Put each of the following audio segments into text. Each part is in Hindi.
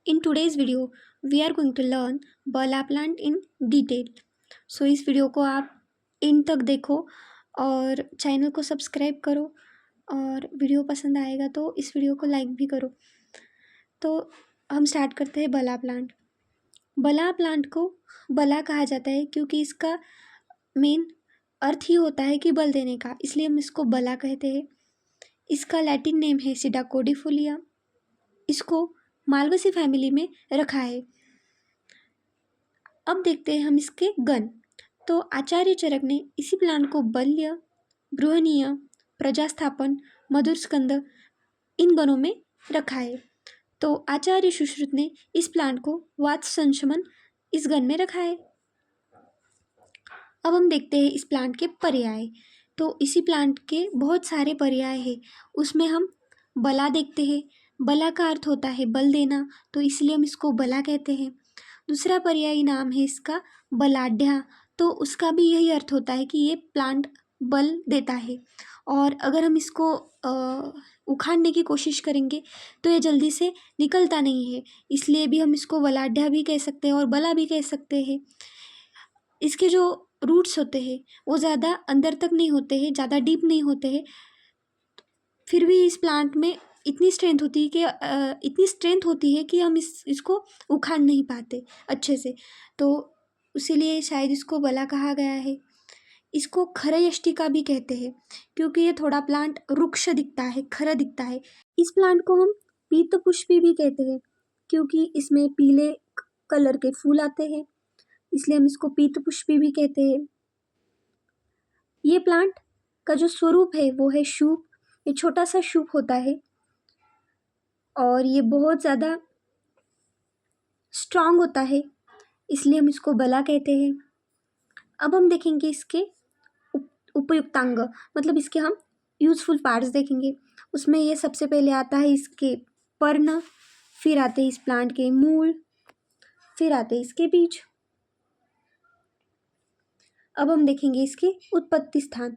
In today's video, we are going to learn बला plant in detail. So इस वीडियो को आप इन तक देखो और चैनल को सब्सक्राइब करो और वीडियो पसंद आएगा तो इस वीडियो को लाइक भी करो। तो हम स्टार्ट करते हैं बला प्लांट। बला प्लांट को बला कहा जाता है क्योंकि इसका मेन अर्थ ही होता है कि बल देने का, इसलिए हम इसको बला कहते हैं। इसका लैटिन नेम है सिडाकोडिफोलिया। इसको मालवेसी फैमिली में रखा है। अब देखते हैं हम इसके गण। तो आचार्य चरक ने इसी प्लांट को बल्य, बृहनीय, प्रजास्थापन, मधुरस्कंद इन गणों में रखा है। तो आचार्य सुश्रुत ने इस प्लांट को वात संशमन इस गण में रखा है। अब हम देखते हैं इस प्लांट के पर्याय। तो इसी प्लांट के बहुत सारे पर्याय हैं, उसमें हम बला देखते हैं। बला का अर्थ होता है बल देना, तो इसलिए हम इसको बला कहते हैं। दूसरा पर्यायी नाम है इसका बलाढ्या, तो उसका भी यही अर्थ होता है कि ये प्लांट बल देता है। और अगर हम इसको उखाड़ने की कोशिश करेंगे तो ये जल्दी से निकलता नहीं है, इसलिए भी हम इसको बलाढ्या भी कह सकते हैं और बला भी कह सकते हैं। इसके जो रूट्स होते हैं वो ज़्यादा अंदर तक नहीं होते हैं, ज़्यादा डीप नहीं होते हैं, फिर भी इस प्लांट में इतनी स्ट्रेंथ होती है कि हम इसको उखाड़ नहीं पाते अच्छे से, तो इसीलिए शायद इसको बला कहा गया है। इसको खरयष्टिका भी कहते हैं क्योंकि ये थोड़ा प्लांट रुक्ष दिखता है, खरा दिखता है। इस प्लांट को हम पीतपुष्पी भी कहते हैं क्योंकि इसमें पीले कलर के फूल आते हैं, इसलिए हम इसको पीतपुष्पी भी कहते हैं। ये प्लांट का जो स्वरूप है वो है शूप। ये छोटा सा शूप होता है और ये बहुत ज़्यादा स्ट्रांग होता है, इसलिए हम इसको बला कहते हैं। अब हम देखेंगे इसके उपयुक्तांग, मतलब इसके हम यूजफुल पार्ट्स देखेंगे। उसमें ये सबसे पहले आता है इसके पर्ण, फिर आते हैं इस प्लांट के मूल, फिर आते हैं इसके बीज। अब हम देखेंगे इसके उत्पत्ति स्थान।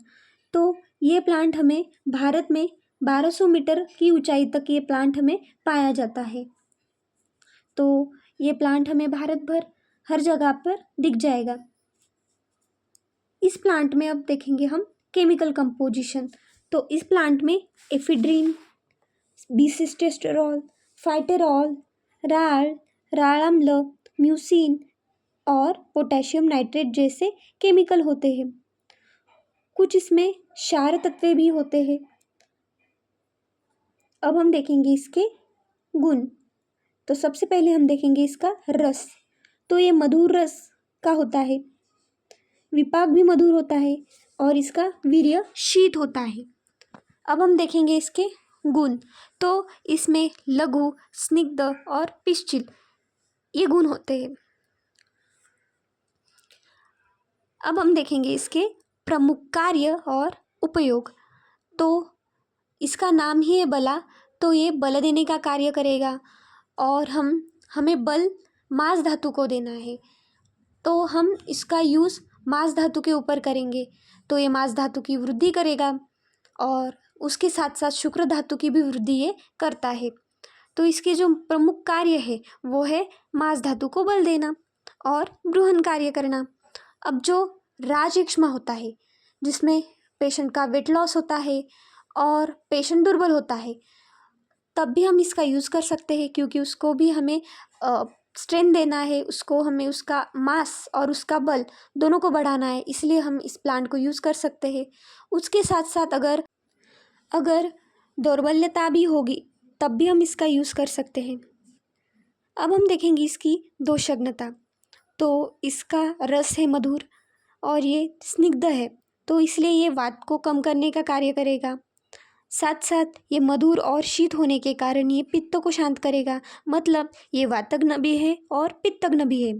तो ये प्लांट हमें भारत में 1200 मीटर की ऊंचाई तक ये प्लांट हमें पाया जाता है। तो ये प्लांट हमें भारत भर हर जगह पर दिख जाएगा। इस प्लांट में अब देखेंगे हम केमिकल कंपोजिशन। तो इस प्लांट में एफिड्रीन, बीसिस्टेस्टोरॉल, फाइटेरॉल, राल, राल-अम्ल, म्यूसिन और पोटेशियम नाइट्रेट जैसे केमिकल होते हैं। कुछ इसमें क्षार तत्व भी होते हैं। अब हम देखेंगे इसके गुण। तो सबसे पहले हम देखेंगे इसका रस। तो ये मधुर रस का होता है, विपाक भी मधुर होता है और इसका वीर्य शीत होता है। अब हम देखेंगे इसके गुण। तो इसमें लघु, स्निग्ध और पिष्टिल ये गुण होते हैं। अब हम देखेंगे इसके प्रमुख कार्य और उपयोग। तो इसका नाम ही है बला, तो ये बल देने का कार्य करेगा और हमें बल मांस धातु को देना है, तो हम इसका यूज़ मांस धातु के ऊपर करेंगे। तो ये मांस धातु की वृद्धि करेगा और उसके साथ साथ शुक्र धातु की भी वृद्धि ये करता है। तो इसके जो प्रमुख कार्य है वो है मांस धातु को बल देना और बृहन कार्य करना। अब जो राजयक्ष्मा होता है जिसमें पेशेंट का वेट लॉस होता है और पेशेंट दुर्बल होता है, तब भी हम इसका यूज़ कर सकते हैं क्योंकि उसको भी हमें स्ट्रेंथ देना है, उसको हमें उसका मास और उसका बल दोनों को बढ़ाना है, इसलिए हम इस प्लांट को यूज़ कर सकते हैं। उसके साथ साथ अगर दौर्बल्यता भी होगी तब भी हम इसका यूज़ कर सकते हैं। अब हम देखेंगे इसकी दोषज्ञता। तो इसका रस है मधुर और ये स्निग्ध है, तो इसलिए ये वात को कम करने का कार्य करेगा। साथ साथ ये मधुर और शीत होने के कारण ये पित्त को शांत करेगा, मतलब ये वातज्ञ भी है और पित्तज्ञ भी है।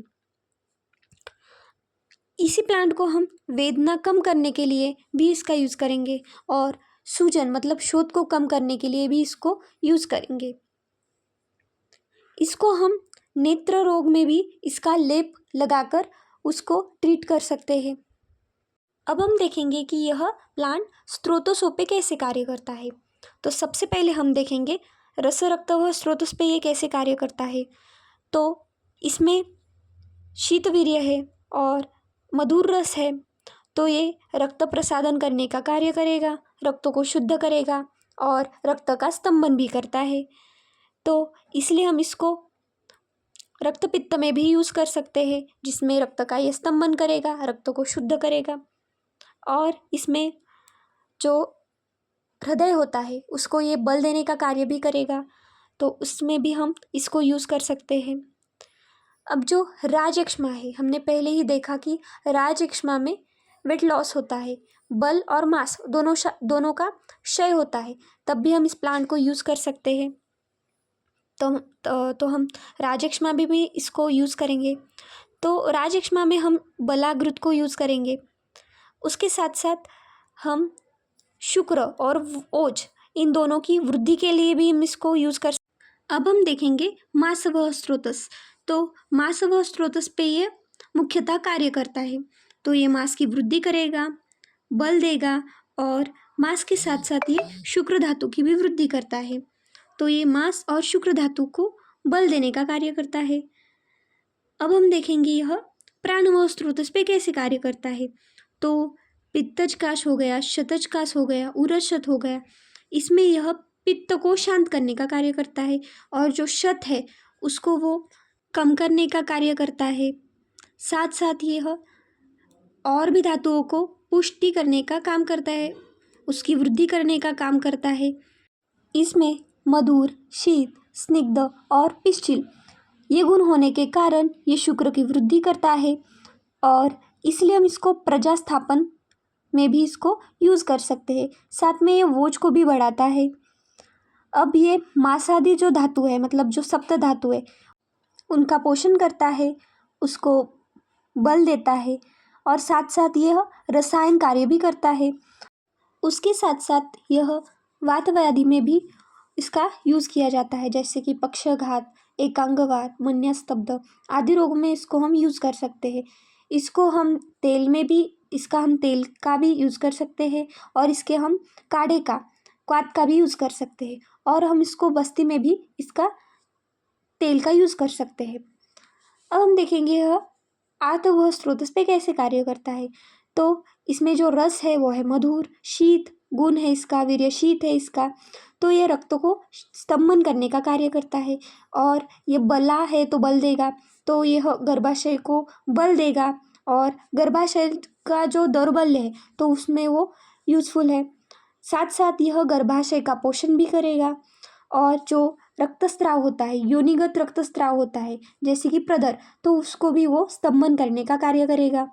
इसी प्लांट को हम वेदना कम करने के लिए भी इसका यूज़ करेंगे और सूजन मतलब शोथ को कम करने के लिए भी इसको यूज़ करेंगे। इसको हम नेत्र रोग में भी इसका लेप लगाकर उसको ट्रीट कर सकते हैं। अब हम देखेंगे कि यह प्लांट स्रोतों पे कैसे कार्य करता है। तो सबसे पहले हम देखेंगे रस रक्त व स्रोतों पे ये कैसे कार्य करता है। तो इसमें शीतवीर्य है और मधुर रस है, तो ये रक्त प्रसादन करने का कार्य करेगा, रक्त को शुद्ध करेगा और रक्त का स्तंभन भी करता है। तो इसलिए हम इसको रक्त पित्त में भी यूज़ कर सकते हैं, जिसमें रक्त का ये स्तंभन करेगा, रक्त को शुद्ध करेगा और इसमें जो हृदय होता है उसको ये बल देने का कार्य भी करेगा, तो उसमें भी हम इसको यूज़ कर सकते हैं। अब जो राजयक्ष्मा है, हमने पहले ही देखा कि राजयक्ष्मा में वेट लॉस होता है, बल और मांस दोनों का क्षय होता है, तब भी हम इस प्लांट को यूज़ कर सकते हैं। तो हम राजयक्ष्मा भी इसको यूज़ करेंगे। तो राजयक्ष्मा में हम बलाग्रुत को यूज़ करेंगे। उसके साथ साथ हम शुक्र और ओज, इन दोनों की वृद्धि के लिए भी हम इसको यूज़ कर। अब हम देखेंगे मासवह स्रोतस। तो मासवह स्रोतस पे ये मुख्यतः कार्य करता है। तो ये मांस की वृद्धि करेगा, बल देगा और मांस के साथ साथ ये शुक्र धातु की भी वृद्धि करता है। तो ये मांस और शुक्र धातु को बल देने का कार्य करता है। अब हम देखेंगे यह प्राणवह स्रोतस पे कैसे कार्य करता है। तो पित्तजकाश हो गया, शतजकाश हो गया, उरजशत हो गया, इसमें यह पित्त को शांत करने का कार्य करता है और जो शत है उसको वो कम करने का कार्य करता है। साथ साथ यह और भी धातुओं को पुष्टि करने का काम करता है, उसकी वृद्धि करने का काम करता है। इसमें मधुर, शीत, स्निग्ध और पिष्टिल ये गुण होने के कारण ये शुक्र की वृद्धि करता है और इसलिए हम इसको प्रजास्थापन में भी इसको यूज़ कर सकते हैं। साथ में ये वोज को भी बढ़ाता है। अब ये मांसादि जो धातु है, मतलब जो सप्त धातु है, उनका पोषण करता है, उसको बल देता है और साथ साथ यह रसायन कार्य भी करता है। उसके साथ साथ यह वातव्याधि में भी इसका यूज़ किया जाता है, जैसे कि पक्षाघात, एकांगवात, मन्यस्तब्ध आदि रोग में इसको हम यूज़ कर सकते हैं। इसको हम तेल में भी, इसका हम तेल का भी यूज़ कर सकते हैं और इसके हम काढ़े का, क्वाथ का भी यूज़ कर सकते हैं और हम इसको बस्ती में भी इसका तेल का यूज़ कर सकते हैं। अब हम देखेंगे यह आतवह स्रोतस पे कैसे कार्य करता है। तो इसमें जो रस है वो है मधुर, शीत गुण है इसका, वीर्य शीत है इसका, तो ये रक्त को स्तंभन करने का कार्य करता है और ये बला है तो बल देगा, तो यह गर्भाशय को बल देगा और गर्भाशय का जो दौर्बल्य है तो उसमें वो यूज़फुल है। साथ साथ यह गर्भाशय का पोषण भी करेगा और जो रक्तस्राव होता है, योनिगत रक्तस्राव होता है जैसे कि प्रदर, तो उसको भी वो स्तंभन करने का कार्य करेगा।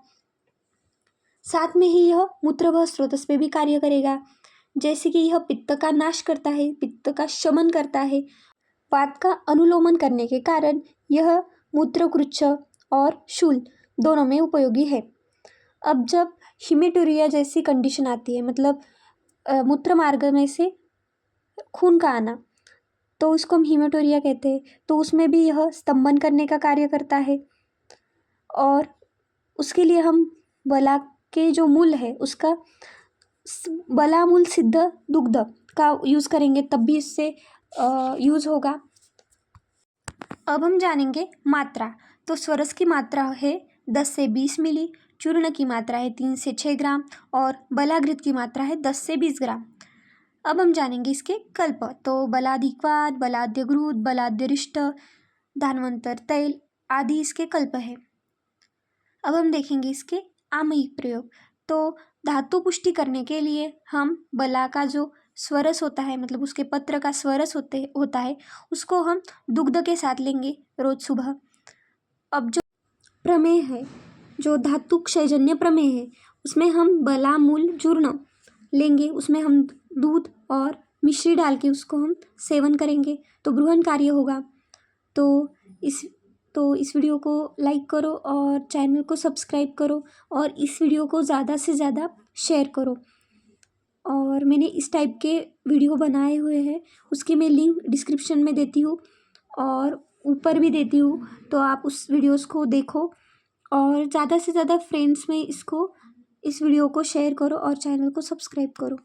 साथ में ही यह मूत्रवह स्रोतस पे भी कार्य करेगा, जैसे कि यह पित्त का नाश करता है, पित्त का शमन करता है। वात का अनुलोमन करने के कारण यह मूत्रकृच्छ और शूल दोनों में उपयोगी है। अब जब हिमेटूरिया जैसी कंडीशन आती है, मतलब मूत्र मार्ग में से खून का आना, तो उसको हम हीमेटोरिया कहते हैं, तो उसमें भी यह स्तंभन करने का कार्य करता है और उसके लिए हम बला के जो मूल है उसका बलामूल सिद्ध दुग्ध का यूज़ करेंगे, तब भी इससे यूज़ होगा। अब हम जानेंगे मात्रा। तो स्वरस की मात्रा है 10 से 20 मिली, चूर्ण की मात्रा है 3 से 6 ग्राम और बलाघृत की मात्रा है 10 से 20 ग्राम। अब हम जानेंगे इसके कल्प। तो बलाधिक्वाद, बलाद्यग्रूद, बलाद्यरिष्ट, धान्वंतर तैल आदि इसके कल्प है। अब हम देखेंगे इसके आमयिक प्रयोग। तो धातु पुष्टि करने के लिए हम बला का जो स्वरस होता है, मतलब उसके पत्र का स्वरस होता है, उसको हम दुग्ध के साथ लेंगे रोज सुबह। अब जो प्रमेय है, जो धातु क्षयजन्य प्रमेय है, उसमें हम बलामूल चूर्ण लेंगे, उसमें हम दूध और मिश्री डाल के उसको हम सेवन करेंगे तो ब्रूहन कार्य होगा। तो इस वीडियो को लाइक करो और चैनल को सब्सक्राइब करो और इस वीडियो को ज़्यादा से ज़्यादा शेयर करो। और मैंने इस टाइप के वीडियो बनाए हुए हैं, उसकी मैं लिंक डिस्क्रिप्शन में देती हूँ और ऊपर भी देती हूँ, तो आप उस वीडियोस को देखो और ज़्यादा से ज़्यादा फ्रेंड्स में इस वीडियो को शेयर करो और चैनल को सब्सक्राइब करो।